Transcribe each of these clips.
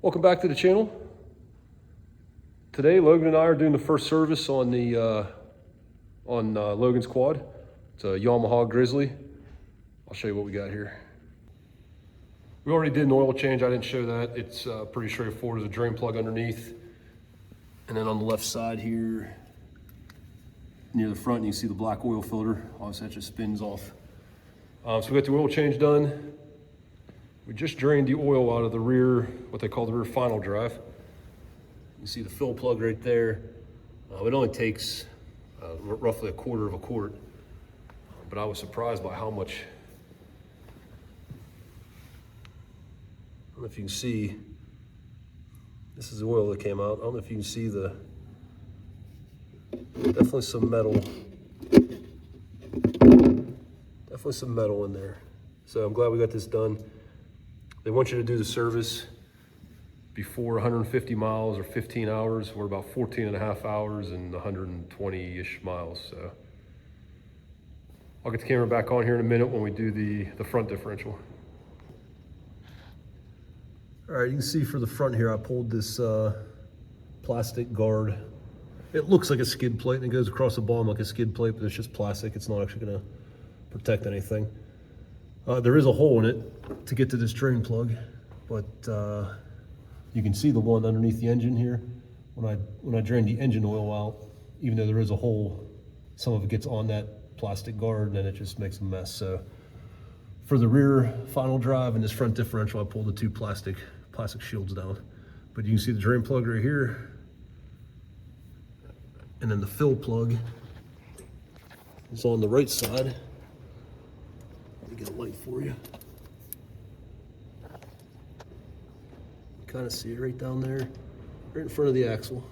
Welcome back to the channel. Today, Logan and I are doing the first service on the Logan's quad. It's a Yamaha Grizzly. I'll show you what we got here. We already did an oil change. I didn't show that. It's pretty straightforward. There's a drain plug underneath, and then on the left side here, near the front, you can see the black oil filter. Obviously, that just spins off. So we got the oil change done. We just drained the oil out of the rear, what they call the rear final drive. You see the fill plug right there. It only takes roughly a quarter of a quart, but I was surprised by how much. I don't know if you can see, this is the oil that came out. I don't know if you can see definitely some metal. Definitely some metal in there. So I'm glad we got this done. They want you to do the service before 150 miles or 15 hours. We're about 14 and a half hours and 120-ish miles. So I'll get the camera back on here in a minute when we do the front differential. All right, you can see for the front here, I pulled this plastic guard. It looks like a skid plate and it goes across the bottom like a skid plate, but it's just plastic. It's not actually gonna protect anything. There is a hole in it to get to this drain plug, but you can see the one underneath the engine here. When I drain the engine oil out, even though there is a hole, some of it gets on that plastic guard and then it just makes a mess. So for the rear final drive and this front differential, I pulled the two plastic shields down. But you can see the drain plug right here, and then the fill plug is on the right side. Get a light for you. Kind of see it right down there, right in front of the axle.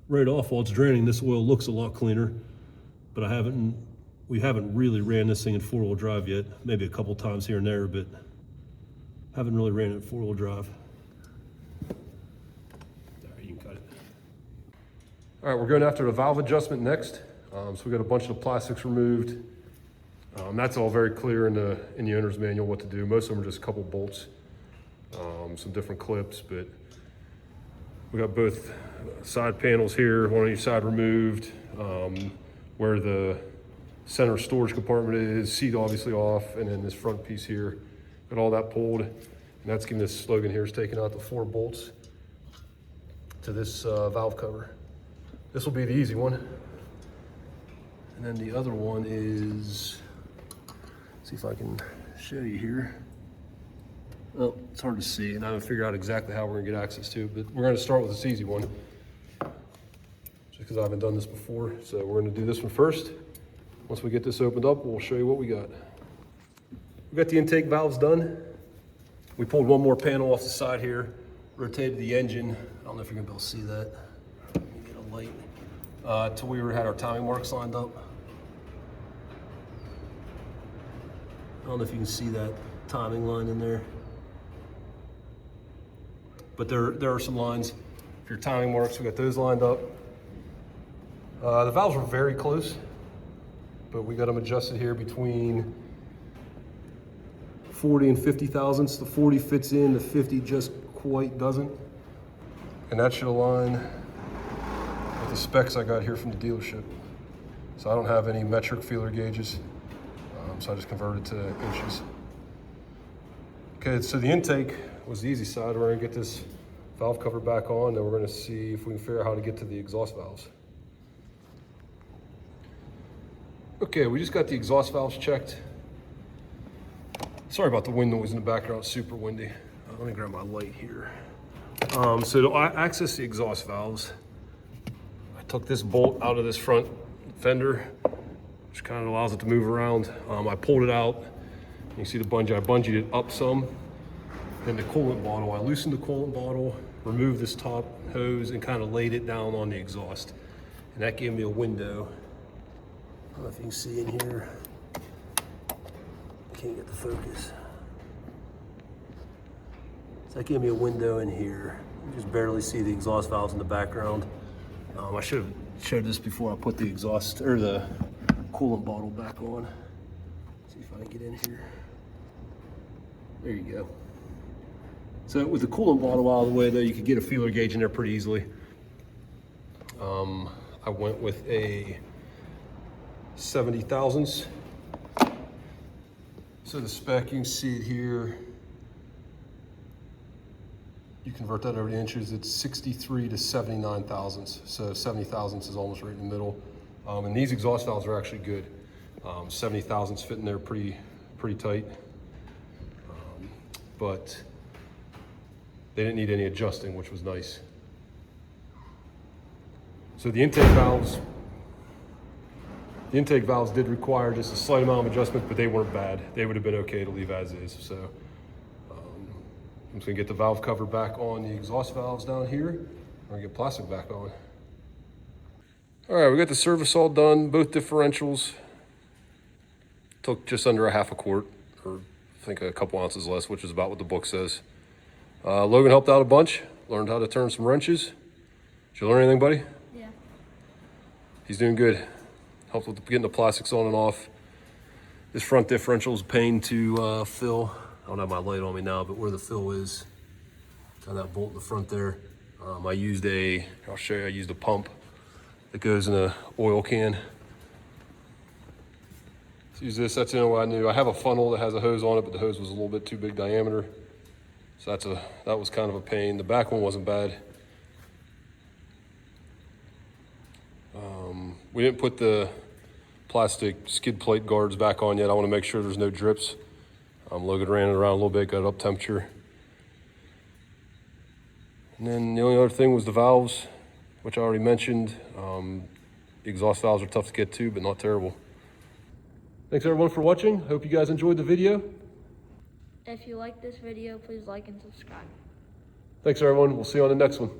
Right off while it's draining, this oil looks a lot cleaner, but we haven't really ran this thing in 4-wheel drive yet. Maybe a couple times here and there, but haven't really ran it in 4-wheel drive. There, you can cut it. All right, we're going after the valve adjustment next. So we got a bunch of the plastics removed. That's all very clear in the owner's manual what to do. Most of them are just a couple bolts, some different clips, but we got both side panels here, one on each side removed, where the center storage compartment is, seat obviously off, and then this front piece here, got all that pulled, and that's giving this Logan here is taking out the 4 bolts to this valve cover. This will be the easy one. And then the other one is, see if I can show you here. Well, it's hard to see, and I haven't figured out exactly how we're gonna get access to it, but we're gonna start with this easy one, just because I haven't done this before. So we're gonna do this one first. Once we get this opened up, we'll show you what we got. We got the intake valves done. We pulled one more panel off the side here, rotated the engine. I don't know if you're gonna be able to see that. Let me get a light. Till we had our timing marks lined up. I don't know if you can see that timing line in there. But there are some lines for your timing marks. We got those lined up. The valves were very close, but we got them adjusted here between 40 and 50 thousandths. The 40 fits in, the 50 just quite doesn't. And that should align with the specs I got here from the dealership. So I don't have any metric feeler gauges, so I just converted to inches. Okay, so the intake was the easy side. We're gonna get this valve cover back on, then we're gonna see if we can figure out how to get to the exhaust valves. Okay, we just got the exhaust valves checked. Sorry about the wind noise in the background, it's super windy. Let me grab my light here. So to access the exhaust valves, I took this bolt out of this front fender, which kind of allows it to move around. I pulled it out. You can see the bungee, I bungeed it up some. Then the coolant bottle, I loosened the coolant bottle removed this top hose and kind of laid it down on the exhaust. And that gave me a window. I don't know if you can see in here. Can't get the focus. So that gave me a window in here. You just barely see the exhaust valves in the background. I should have showed this before I put the exhaust or the coolant bottle back on. See if I can get in here. There you go. So with the coolant bottle out of the way though, you could get a feeler gauge in there pretty easily. I went with a 70 thousandths. So the spec, you can see it here. You convert that over to inches, it's 63 to 79 thousandths. So 70 thousandths is almost right in the middle. And these exhaust valves are actually good. 70 thousandths fit in there pretty tight. But they didn't need any adjusting, which was nice. So the intake valves did require just a slight amount of adjustment, but they weren't bad. They would have been okay to leave as is. So I'm just gonna get the valve cover back on the exhaust valves down here. I'm gonna get plastic back on. All right, we got the service all done, both differentials. Took just under a half a quart, or I think a couple ounces less, which is about what the book says. Logan helped out a bunch, learned how to turn some wrenches. Did you learn anything, buddy? Yeah. He's doing good. Helped with getting the plastics on and off. This front differential is a pain to fill. I don't have my light on me now, but where the fill is, on that bolt in the front there, I'll show you, I used a pump that goes in a oil can. Let's use this, that's the only way I knew. I have a funnel that has a hose on it, but the hose was a little bit too big diameter. So that was kind of a pain. The back one wasn't bad. We didn't put the plastic skid plate guards back on yet. I want to make sure there's no drips. Logan ran it around a little bit, got it up temperature. And then the only other thing was the valves, which I already mentioned. The exhaust valves are tough to get to, but not terrible. Thanks everyone for watching. Hope you guys enjoyed the video. If you like this video, please like and subscribe. Thanks everyone. We'll see you on the next one.